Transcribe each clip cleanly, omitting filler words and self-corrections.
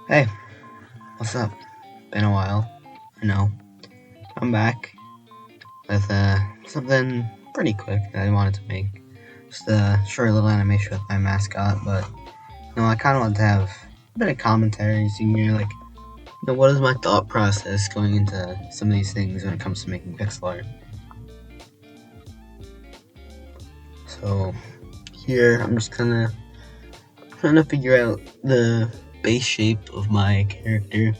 Hey, what's up? Been a while. I know. I'm back with something pretty quick that I wanted to make. Just a short little animation with my mascot, but I kind of want to have a bit of commentary, seeing here, like, what is my thought process going into some of these things when it comes to making pixel art. So here, I'm just kind of trying to figure out the base shape of my character.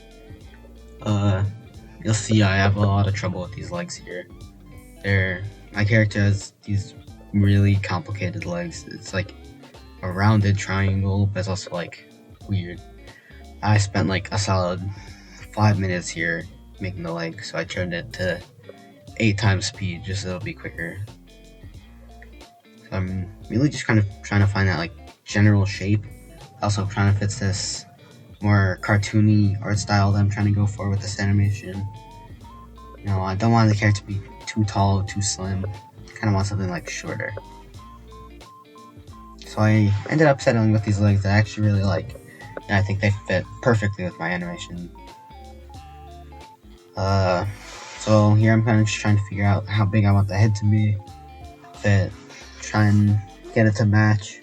You'll see I have a lot of trouble with these legs here. My character has these really complicated legs. It's like a rounded triangle, but it's also like weird. I spent like a solid 5 minutes here making the leg, so I turned it to 8 times speed just so it'll be quicker. So I'm really just kind of trying to find that like general shape. Also trying to fit this more cartoony art style that I'm trying to go for with this animation. I don't want the character to be too tall, too slim. I kind of want something like shorter. So I ended up settling with these legs that I actually really like, and I think they fit perfectly with my animation. So here I'm kind of just trying to figure out how big I want the head to be, try and get it to match.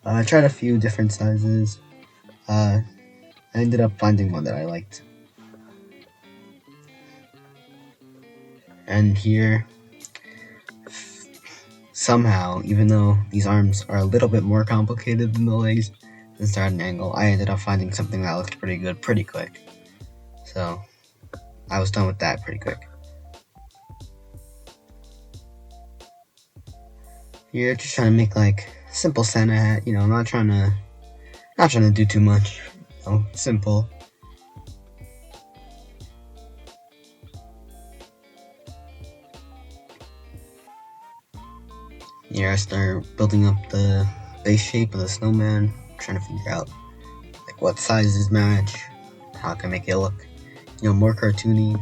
I tried a few different sizes. I ended up finding one that I liked. And here, somehow, even though these arms are a little bit more complicated than the legs and start at an angle, I ended up finding something that looked pretty good pretty quick. So I was done with that pretty quick. Here, just trying to make like a simple Santa hat, not trying to do too much. Simple. Here I start building up the base shape of the snowman, trying to figure out like what sizes match, how I can make it look, more cartoony.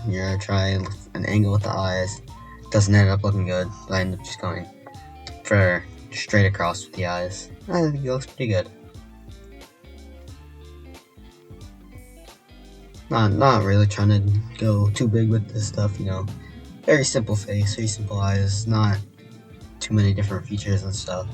Here I try an angle with the eyes. Doesn't end up looking good, but I end up just going for straight across with the eyes. I think it looks pretty good. Not really trying to go too big with this stuff, Very simple face, very simple eyes, not too many different features and stuff.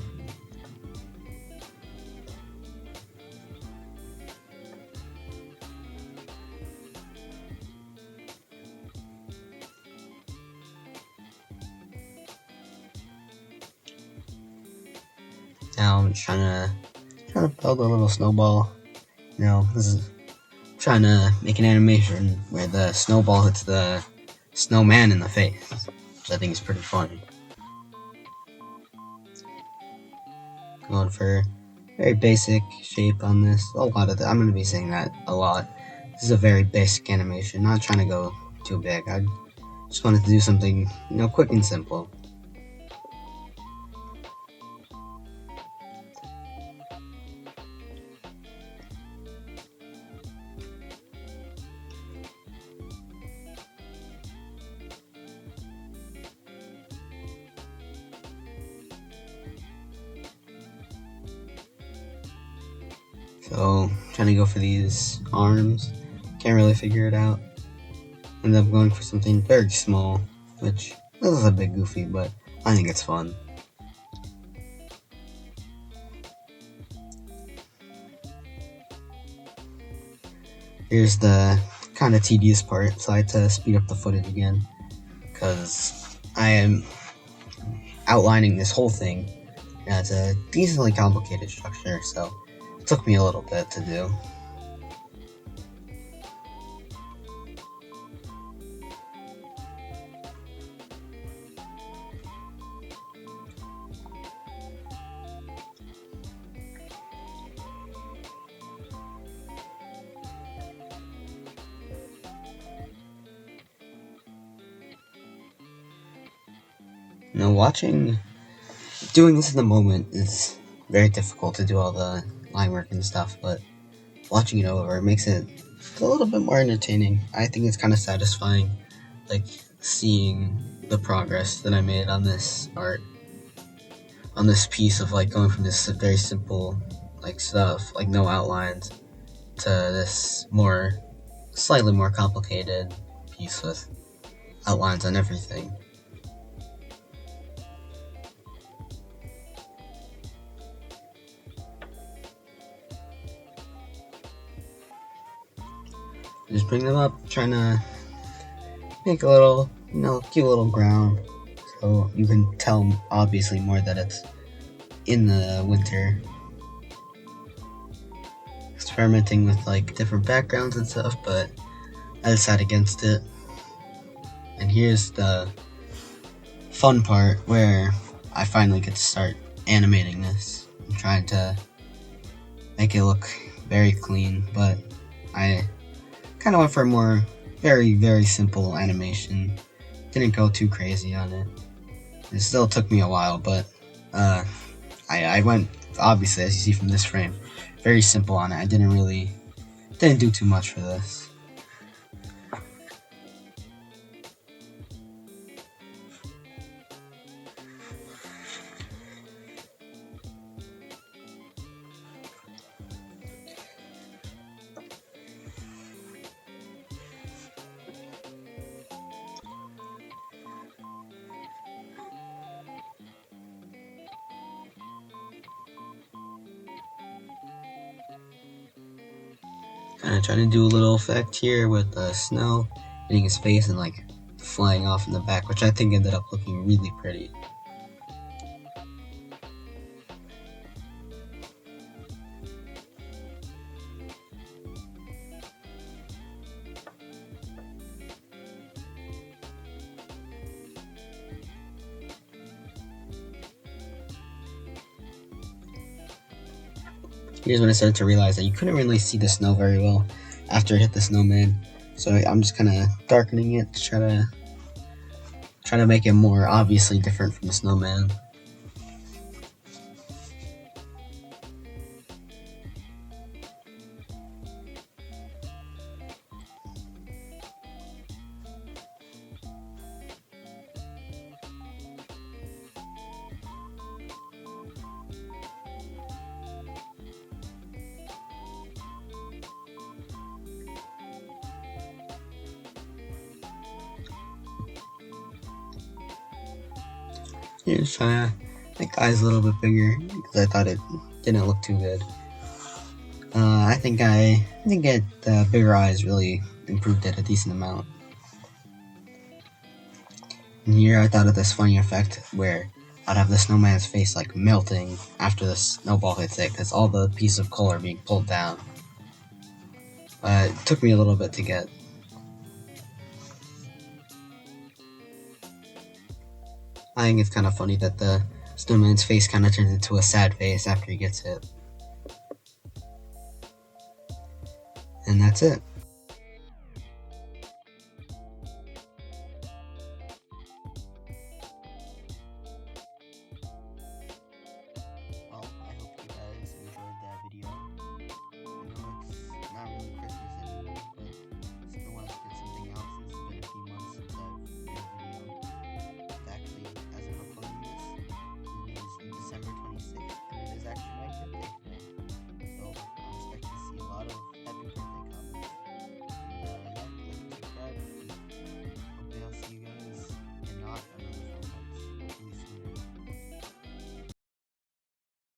Now I'm just trying to build a little snowball. This is trying to make an animation where the snowball hits the snowman in the face, which I think is pretty funny. Going for very basic shape on this. I'm going to be saying that a lot. This is a very basic animation, not trying to go too big. I just wanted to do something, quick and simple. So, trying to go for these arms, can't really figure it out. Ended up going for something very small, which is a bit goofy, but I think it's fun. Here's the kind of tedious part, so I had to speed up the footage again, because I am outlining this whole thing, and it's a decently complicated structure, so it took me a little bit to do. Doing this in the moment is very difficult to do all the line work and stuff, but watching it over makes it a little bit more entertaining. I think it's kind of satisfying, like seeing the progress that I made on this art, on this piece of like going from this very simple like stuff, like no outlines, to this slightly more complicated piece with outlines on everything. Just bring them up, trying to make a little, cute little ground, so you can tell obviously more that it's in the winter. Experimenting with like different backgrounds and stuff, but I decided against it. And here's the fun part where I finally get to start animating this. I'm trying to make it look very clean, but I kind of went for a more very, very simple animation. Didn't go too crazy on it. It still took me a while, but I went, obviously, as you see from this frame, very simple on it. I didn't do too much for this. Kind of trying to do a little effect here with the snow hitting his face and like flying off in the back, which I think ended up looking really pretty. Here's when I started to realize that you couldn't really see the snow very well after it hit the snowman. So I'm just kind of darkening it to try to make it more obviously different from the snowman. Here, just trying to make the eyes a little bit bigger because I thought it didn't look too good. I think the bigger eyes really improved it a decent amount. And here I thought of this funny effect where I'd have the snowman's face like melting after the snowball hits it because all the pieces of color being pulled down. It took me a little bit to get. I think it's kind of funny that the snowman's face kind of turns into a sad face after he gets hit. And that's it.